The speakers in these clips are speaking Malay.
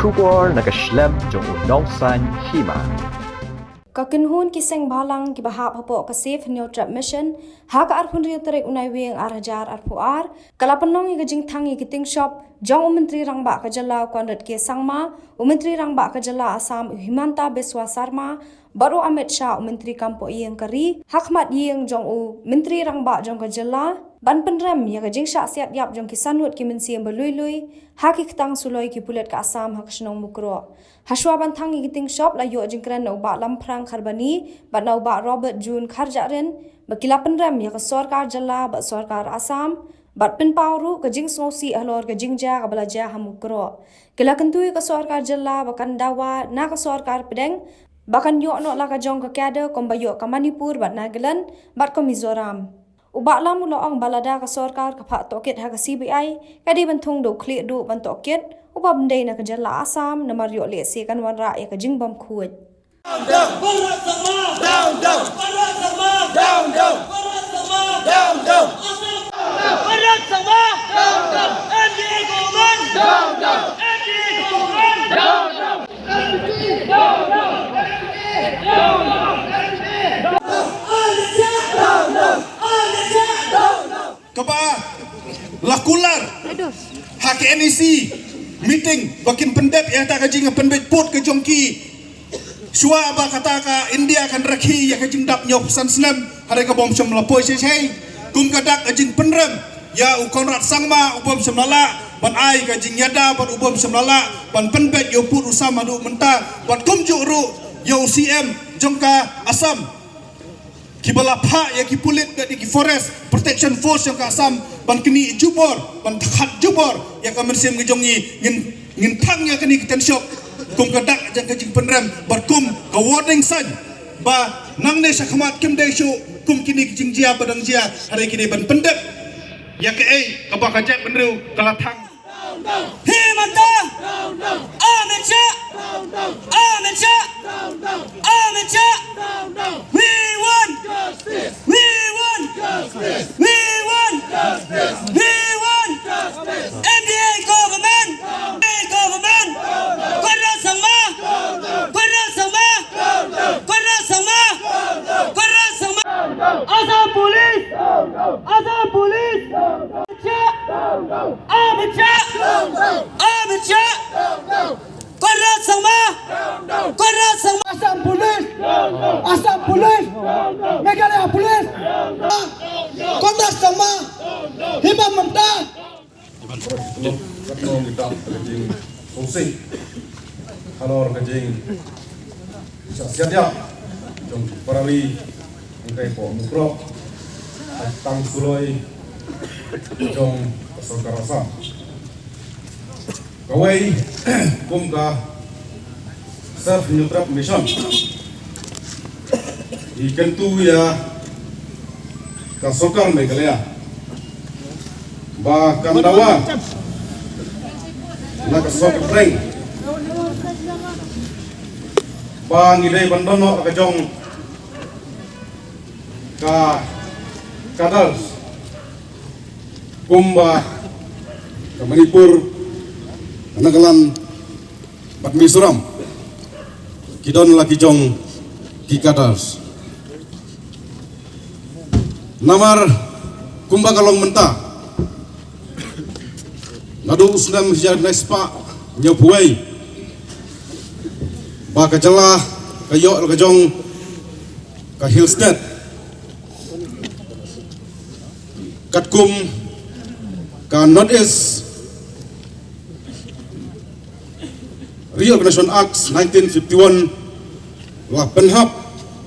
Shubor nakaslem jong unongsan hima. Kakinhun kiseng balang kibahap hapo ka safe new trap mission ha ka arpun ri tere unai weng arhajar arpuar kalapanong i gajing thang i kiting shop jong menteri rangba ka jala konrat ke sangma menteri rangba ka jala Assam Himanta Biswa Sarma baru Amit Shah menteri kampo ieng kari hakmat ieng jong menteri rangba jong ka jala ban penrem ya gajing sha siat yap jong kisanut ki mensiam belui haki ketang suloi ki pulet ka Assam hak snong mukro haswa ban thang i kiting shop la yo jing kran no ba lam phrang kharbani ba no ba Robert June kharjaren bakila penrem ya ka sarkar jala ba sarkar Assam bat pin pawru ka jing sosi alor ka jing ja ka balaja hamukro kila kentui ka sarkar jala bakan dawa na ka sarkar pedeng bakan yo no la ka jong ka kada kombayo ka Manipur bat Nagaland bat ko Mizoram ubak lam uloong balada ka sarkar ka pha toket ha ka CBI kadi banthung do kli do ban toket ubab ndai na ka jala Assam na maryo le se kan wan ra ya ka jing bam khuj down Bharat Sama down Bharat Sama down Bharat Sama down Bharat Sama down NDA government down NDA government down Kaba lakular hak NEC meeting bakin pendep yang tak kajing pendep put ke jongki shua ba kata ka India kan rakhi ya kajing dap nyok san snem hari ka bom shom lapoi sei kum kadak kajing penrem ya u Konrad Sangma ubom semlala ban ai kajing yada ban ubom semlala ban pendep yo put usama du menta ban kum juru yo CM jongka Assam kibala pha ya ki pulit di forest protection force yang ka Assam ban kini jubor ban khat jubor ya ka mersim ke jongi ngin thang ya kini kiten shop kum kadak jang kajing penrem ban kum ka warning sign ba nang ne sakhamat kim de shu kum kini kijing jia badang jia hari kini ban pendep ya ke ka ba kajak benru kala thang Himanta Amit Shah Amit Shah Amit Shah we want justice we want justice we want justice we want justice NDA government government Konrad Sangma Konrad Sangma Konrad Sangma Konrad Sangma Assam police Assam police Amit Shah Amit Shah Konrad Sangma Konrad Sangma Assam police Meghalaya police Konrad Sangma Himanta Katong kita kajing fungsi halor kajing siap dia jong parali angkai po mukro tang suloi jong sarkar Assam kawai kum ka self neutral mission ikentu ya ka sarkar Meghalaya ba kandawa na ka sarkar reng ba ngilay bandono ka jong ka kadal kumba ka Manipur Nagaland bat Mizoram kidon laki jong ki kadals namar kumba kalong menta nadu usnam hijar nespa nyopuai ba ka jala kayo ka jong ka Hillstead katkum ka Northeast Reorganization Act 1951 wa penhap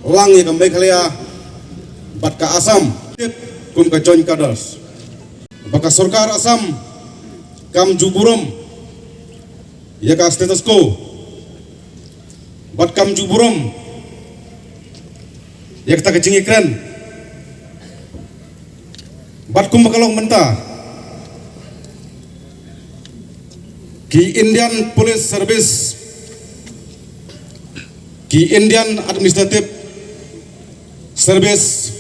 lang ya ka Meghalaya bat ka Assam kum ka joint kadals baka sarkar Assam kam juburom ya ka status quo bat kam juburom ya ka kajing ikran bat kum bakalong menta ki Indian Police Service ki Indian Administrative Service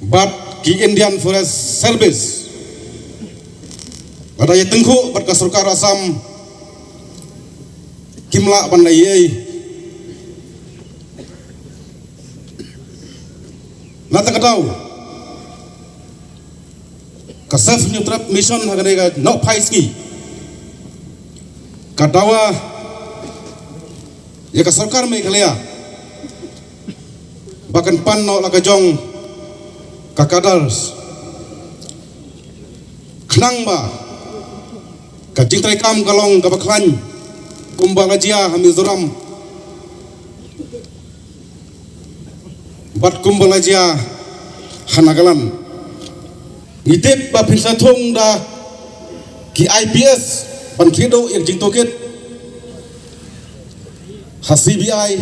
bat ki Indian Forest Service pada ya tengku bat ka sarkar Assam kimla bandai ei nata katau ka self nutrap mission hagane ga no paiski kadawa ya ka sarkar Meghalaya bahkan pan no la ka jong ka kadars khnang ba ka jingtrai kam kalong ka baklan kumbang ajia Mizoram bat kumbang ajia Hanagalan ngitip ba pinsa thong da ki IPS ban khido yang jing toket ha CBI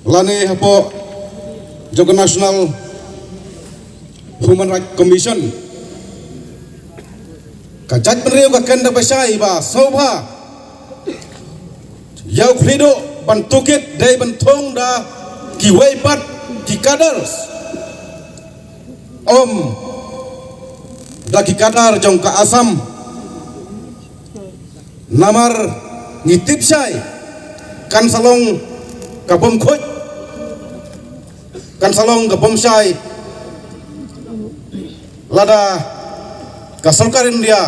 lane hapo Jogo National Human Rights Commission kajat penreu ka kenda pasai ba soba yau khido ban toket dai ban thong da ki waipat ki kadars om daki kadar jong ka Asam namar ngitip sai kan salong ka bom khoj kan salong ka bom sai lada ka sarkar India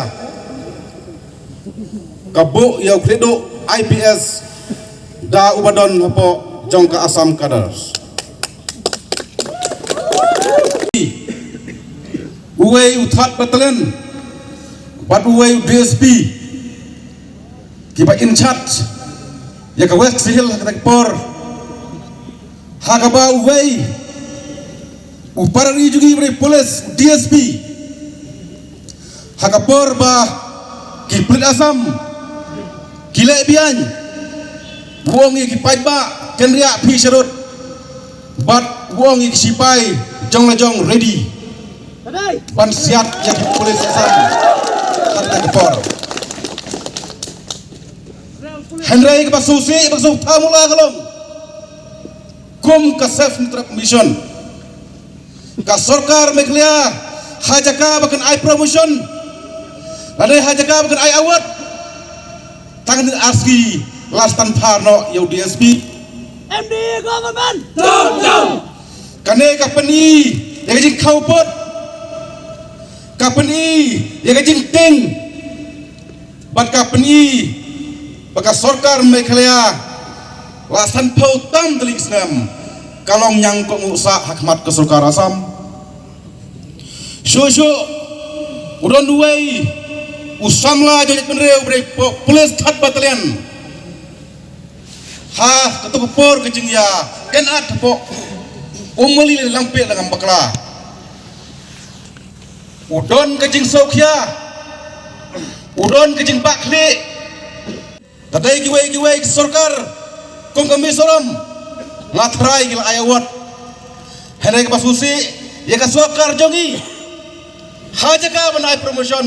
ka bu yau kredo IPS da ubadon hapo jong ka Asam kadars uwei uthat battalion bat uwei DSP kiba in charge ya ka West Hill ka por hagaba uwei uparari jugi bre police DSP hagapor ba ki Pulit Asam kile bian buongi ki paiba kenria phi sharut bat buongi ki sipai jong la jong ready ban siap jadi polis Asam kata kepor Henry ke basusi basuh tamula kalong kum ka self nutrap mission ka sarkar Meghalaya hajaka bakan ai promotion ada hajaka bakan ai award tangan aski lastan parno yau DSP MD government kane ka pani yang jing kaupot kapeni yang jing ting bat kapeni baka sarkar Meghalaya lasan pautam telik Islam kalong yang kok ngusa hakmat ke sarkar Asam shosho udon duwei usamla jojet penreu bre polis khat battalion ha ketuk por kejing ya kenat po umuli lampe dengan bakla udon kejing Sokya udon kejing Bakli tadai giwei sarkar kong kami soram latrai gil ayawat henai ke basusi ya ka sarkar jongi hajaka ban ai promotion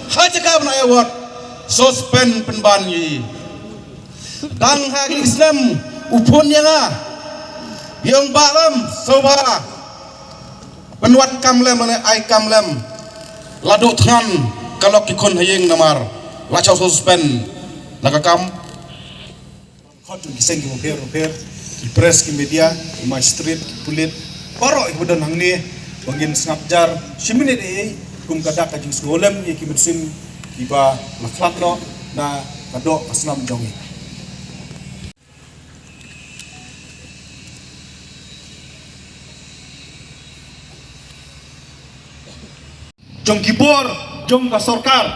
hajaka ban ayawat suspend penban yi dang hagi Islam upun yang yang balam soba penwat kamlem mana ai kamlem laduk tangan kalau kikon hayeng namar lacau suspend nakakam Kau kiseng ki roper ki press ki media ki street pulit paro ik bodan hangni bangin snapjar siminit kum kada ka jing skolem ki medicine ki ba laklat no na kado aslam jongi jong kibor jong ka sarkar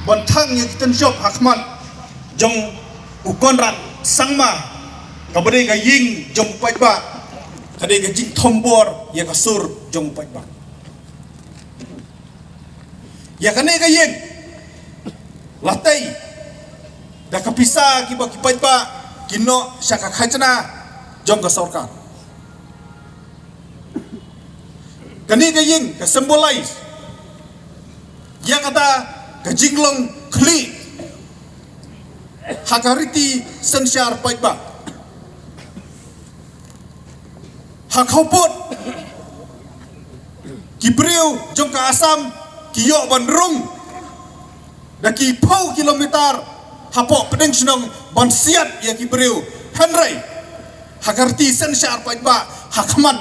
bontang yang kita shop hakmat jong ukonrat sangma kabade ga ying jong paiba kade ga jing thombor ya ka sur jong paiba ya kane ga ying latai da kapisa ki ba ki paiba kino syaka khajna jong ka sarkar kani ga ying ka symbolize ya kata ka jinglong kli hakariti sensyar paiba hakopot kibreu jong ka Asam kiyo bandrung da ki pau kilometer hapok pedeng senong ban siat ya ki beriu Henry hakarti sen syar pa ba hakaman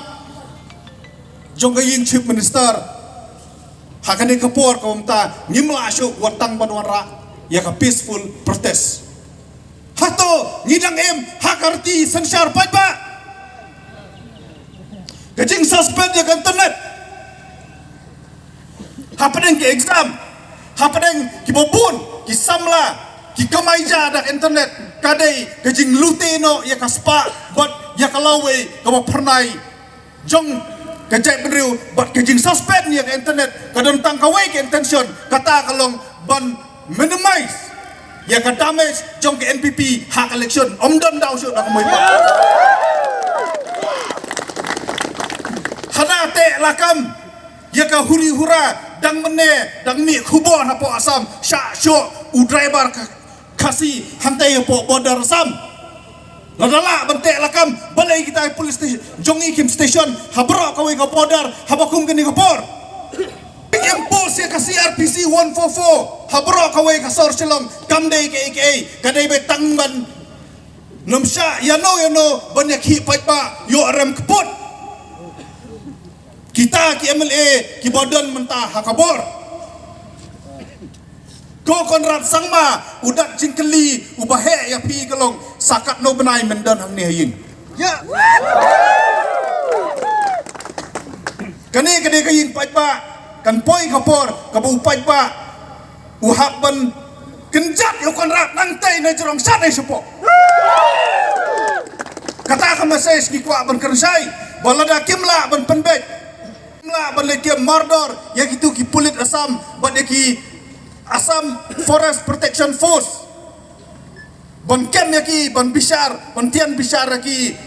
jong gaying chief minister hakane kapor komta ngimla asyo watang banwara ya ka peaceful protest hato ngidang hakarti sen syar pa ba gajing suspend ya internet hapadeng ke exam hapadeng ki bobun ki samla ki kamaija dak internet kadai gajing luteno ya kaspa but ya kalawe kama pernai jong kajai beriu but gajing suspend ya ke internet kadon tangkawai ke intention kata kalong ban minimize ya ka damage jong ke NPP hak election omdon daw syuk dak moi pa hana te lakam ya ka huri hura dang mene dang mi khubor hapo asam sya syuk u driver kasih hantai po border Assam ladala bentek lakam balai kita police station jongi kim station habro kawai ka border habakum kini kapor impulse ya kasih RPC 144 habro kawai ka sor silong kamdei ke AKA kadai betang ban nomsya yano banyak hi pai pa yo rem kepot kita ki MLA ki badan mentah hakabor ko Konrad Sangma udat jingkeli ubahe ya pi kalong sakat no benai mendan hang ni hayin ya kani kayin pai pa kan poi kapor kabu pai pa uhak ban kenjat yo Konrad nang tai na jerong sanai sepo kata ka mesej ki kwa ban kersai balada kimla ban penbet kimla ban lekiem mardor ya gitu ki pulit Assam ban ki Assam Forest Protection Force ban kem yaki ban bishar ban tian bishar yaki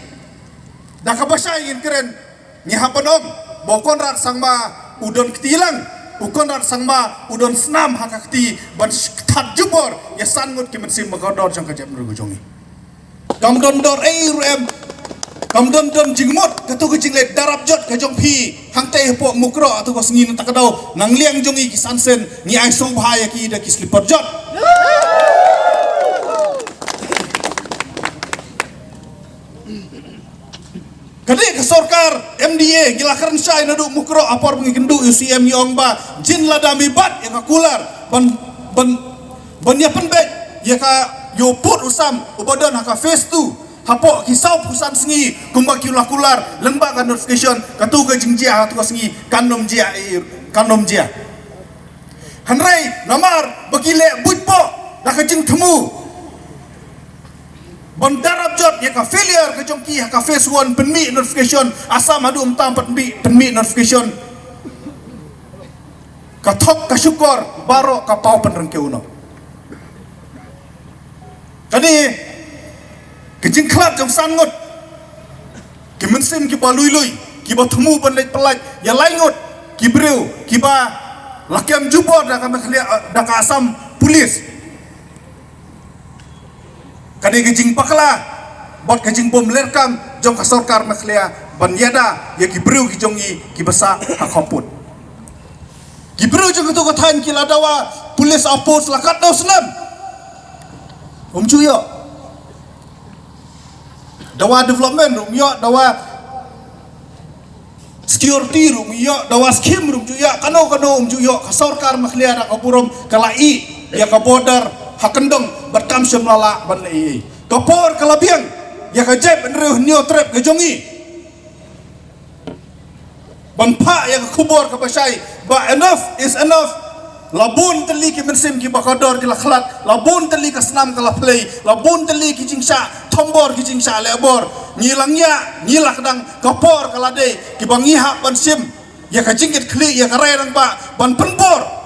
nakabasay in keren ni hapanom bo Konrad Sangma udon ketilang u Konrad Sangma udon snam hakakti ban tat jubor ya sangut kimensim magodor jang kajap merugojongi kamdon dor rem kamdon jingmot katu kejingle darap jot kajong pi hangtai po mukro atau kos ngin takadau nang liang jongi ki sansen ni ai song bahaya ki da ki slipper jot kadi ke sorkar MDA gilakaran syai nadu mukro apor pengikendu UCM yong ba jin ladami bat yang akular ban ya penbet ya ka yo put usam ubadan haka phase 2 hapo kisau pusan sengi kumba kiulah kular lembaga notification katu ke jingjia hatu sengi kanom jia hanrai namar bagile bujpo nak jing temu bandarab jot ya ka failure ke jongki ka phase 1 penmi notification asam adu umtam penmi notification kathok ka syukur baro ka pau penreng ke uno tadi kejing kelab jong sangut ki mensim ki balui ki batemu bandai pelaj ya laingut ki breu ki ba lakiam jubor da ka Assam polis kade kejing pakla bot kejing bom lerkam jong ka sorkar makhlia ban yada ya ki breu ki jongi ki basa hakoput ki breu jong tu kathan ki ladawa polis apos lakat do senam umcuyo dawa development rumyo dawa security rumyo dawa skim rumyo kano umjuyo ka sorkar makhlia da kapurom kalai ya ka border hakendong batkam semlala ban ei kapor kalabiang ya ka jeb nreu nyo trep ke jongi ban pa ya ka kubor ka pasai ba enough is enough labun teli ki mensim ki bakador ki lakhlat labun teli ka snam ka play labun teli ki jingsha tombor ki jingsha lebor ngilangnya ngilakdang kapor kalade ki bangiha ban sim ya ka jingit kli ya ka rerang ba ban penbor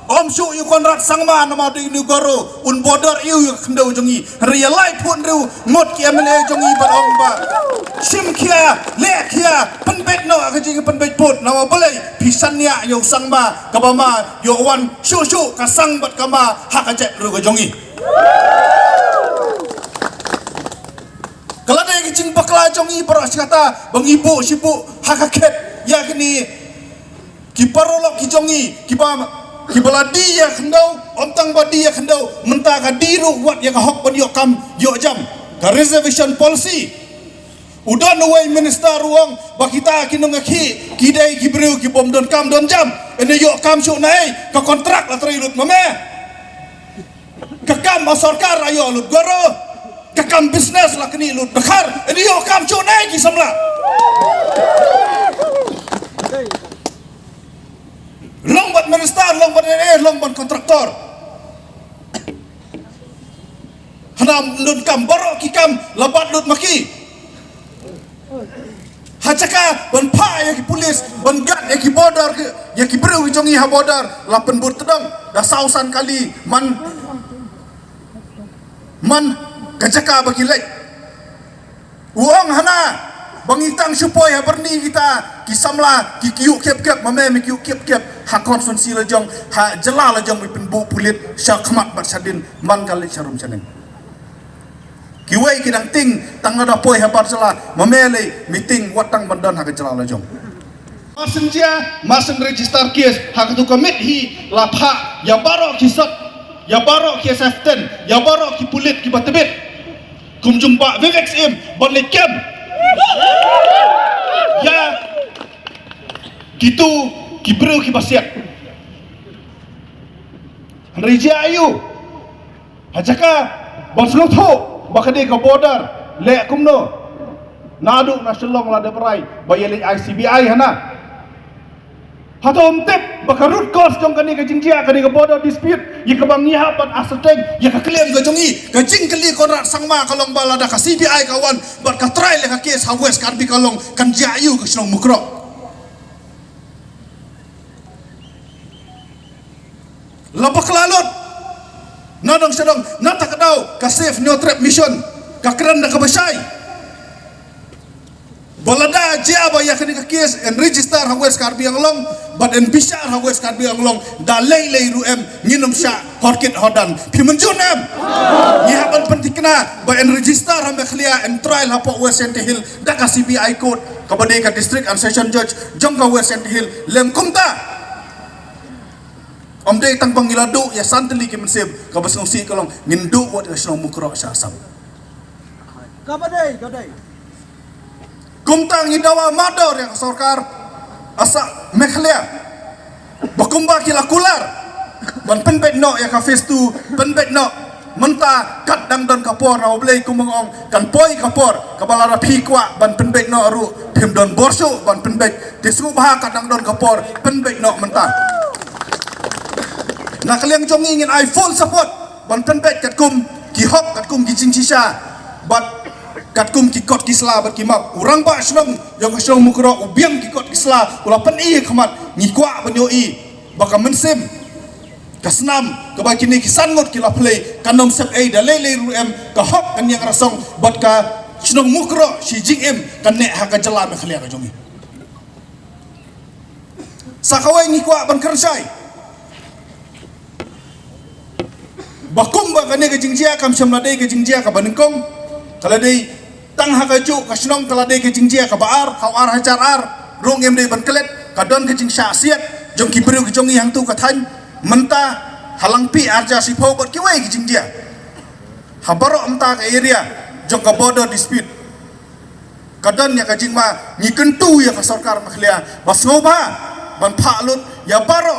om su yu Konrad Sangma nama de negoro un border yu kendo jongi realize pun reu ngot ki MLA jongi ban ong ba sim kia le kia penbet no ka jing penbet put nama boleh pisania yu Sangma kabama yu wan su ka sang bat kama hak ajak reu ka jongi kalau ada kicing bakla jongi beras kata bang ibu sipu hakaket ya kini ki parolok ki jongi ki ba kibala dia kendau ontang badia kendau mentah ka diru wat ya ka hok ban yok kam yok jam ka reservation policy udan away minister ruang bakita kinong ki kidai kibreu ki bom don kam don jam ene yok kam syuk nai ka kontrak la trai lut mame ka kam sarkar ayo lut goro ka kam business la kini lut bakar ene yok kam syuk nai ki samla long bat minister long bat long bat kontraktor hanam lut kam borok ki kam labat lut maki hacaka ban pa ya ki polis ban gat ya ki border ya ki breu jongi ha border la penbut tedang da sausan kali man kacaka baki lek uang hana bangitang supoi ha berni kita ki samla ki kiuk kep mame mi kiuk kep ha konferensi la jong ha jela la jong mi penbu pulit sya khmat bat sadin man kali charum chanen kiwai kidang ting tangada poi habar sala mamele meeting watang bandan ha jela la jong masen register kes ha tu commit hi la pha ya baro ki sat ya baro ki saften ya baro ki pulit ki batebet kum jumpa VXM bon le kem ya gitu kibreu ki basiat reja ayu hajaka bon slotho bakade ka border le kumno nadu nasional la de berai bayele ICBI hana hatom tip bakarut kos jong kani ka jingjia kani ka border dispute ye ka bang nyiha pat asateng ye ka claim ka jongi ka jing kali konrat sangma kalong balada ka CBI kawan bat ka try le ka case ha west kan bi kalong kan jayu ka snong mukro labak lalot nadong sedang natak dau ka safe no trap mission ka kran da ka basai balada jaba ya kani ka case and register ha west karbi anglong but en bishar ha west karbi anglong da lei ruem nginum sha horkit hodan pimenjunem ni haban pentikna ba en register ha mekhlia en trial ha po west ent hill da ka CBI court ka bade ka district and session judge jong ka west ent hill lem kumta omde tang pangiladu ya santli ki mensib ka basong si kalong ngindu wat ka snong mukro sha sam Kabadai. kumtang idawa mador yang sarkar asa mekhlia bakumba kila kular ban penbet no ya ka face tu penbet no menta kat dang don kapor na oblei kumongong kan poi kapor kabalara phikwa ban penbet no aru phim don borso ban penbet tisu bah kat dang don kapor penbet no menta nak liang jong ingin I full support ban penbet kat kum ki hop kat kum ki cingsisa bat kat kum ki kot kisla bat kimap urang ba snong yang snong mukro ubiang ki kot kisla ula pen i khamat ni kwa banyo i baka mensim kasnam ka ba kini kisan ngot kila play kanom sep da lele ruem ka hop kan yang rasong bat ka snong mukro si jing kan ne ha ka jala me khlia ka jongi sakawai ni kwa ban kersai bakum ba kan ne ka jingjia kam samlade ka jingjia ka banengkong kala dei tang hakaju kasnong kala de ke jingjia ka baar khawar hajar ar rong em de ban kelet ka don ke jing sha siat jong ki bru ke jongi hang tu ka than menta halang pi arja si pho bot ki wei ke jingjia habaro amta ka area jong ka border dispute ka don ya ka jing ma ni kentu ya ka sarkar makhlia bas ngoba ban pha lut ya baro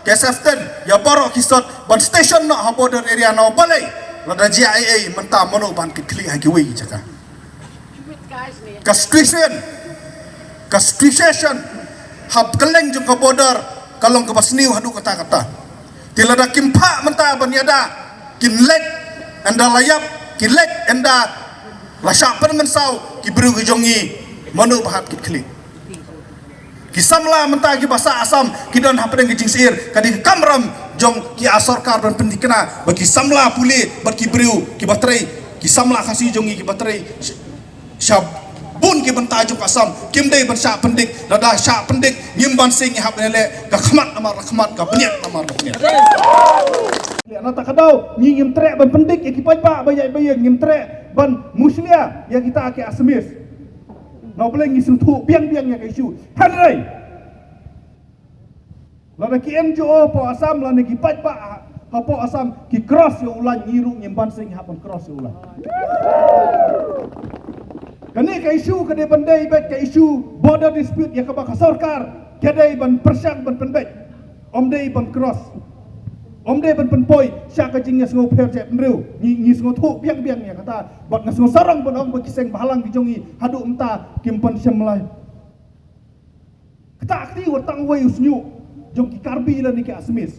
ke saften ya baro kisot ban station no ha border area no balai lada GIA menta mono ban ki kli ha ki wei jaka castration hab keleng jung ka border kalong ka basniu hadu kata tilada kimpa menta banyada kinlek anda layap kinlek anda lasya penmensau ki bru jongi manu bahat ki klik kisamla menta ki bahasa asam kidon hapeng ki jingsir kadi kamram jong ki asorkar dan pendikna bagi samla puli bagi bru ki batrai ki samla kasih jongi ki batrai syab bun ki bentajuk asam kim dei ban sya pendik dada sya pendik ngimban sing hab nele ka khmat amar khmat ka peniat amar peniat le ana takadau ni ngim trek ban pendik ki pajba bayai bayang ngim trek ban muslia ya kita ke asmis no boleh ngisung thu biang-biang ya ka isu hanrai Lada ki MJO po Asam lada ki pat pa hapo Asam ki cross yo ulan nyiru nyimban sing hapan cross yo ulan. Kani ka isu kade bandai bet ka isu border dispute ya ka ba sarkar kedai ban persang ban penbet. Om dei ban cross. Om dei ban penpoi sya ka jingnya sngo pher jep nriu ni sngo thu biang ya kata bat ngasngo sarang ban ong ba kiseng bahalang di jongi hadu emta kimpan syamlai. Kata akti watang wei usnyu jong ki karbi la ni ki asmis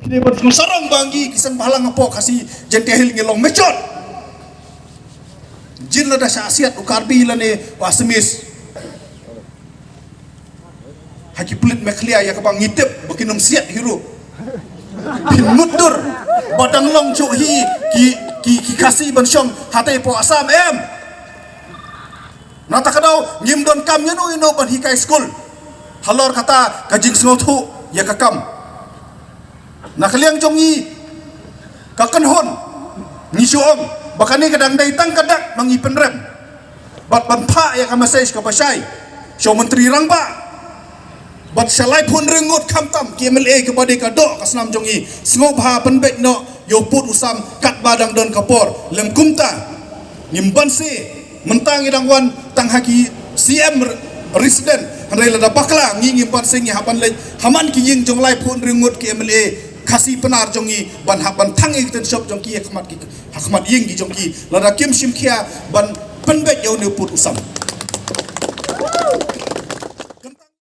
kide bar sarang bangi kisang bahalang apo kasi jentehil ngelong mechot jin la da syasiat u karbi la ni asmis haki pulit meklia ya kabang ngitip bakinom siat hiru bin mudur badang long chu hi ki kasi ban syong hatai po Asam em nata kadau ngim don kam yanu ino ban hikai school halor kata kajing sngotu ya kakam nakaliang jongi kakanhon ni suom bakani kadang dai tang kadak mangi penrem bat banpa ya kamasai ka pasai so menteri rangba bat salai pun rengut kamtam KMLA ke bade ka do kasnam jongi sngob ha penbet no yo put usam kat badang don kapor lem kumta nimban se mentang idangwan tang haki CM resident handai lada bakla ngingi ban sengi haban le haman ki ying jong lai phun ringut KMLA kasi penar jongi ban haban tangi ten shop jongki hakmat ying ki jongki lada kim sim khia ban penbet yo ne put usam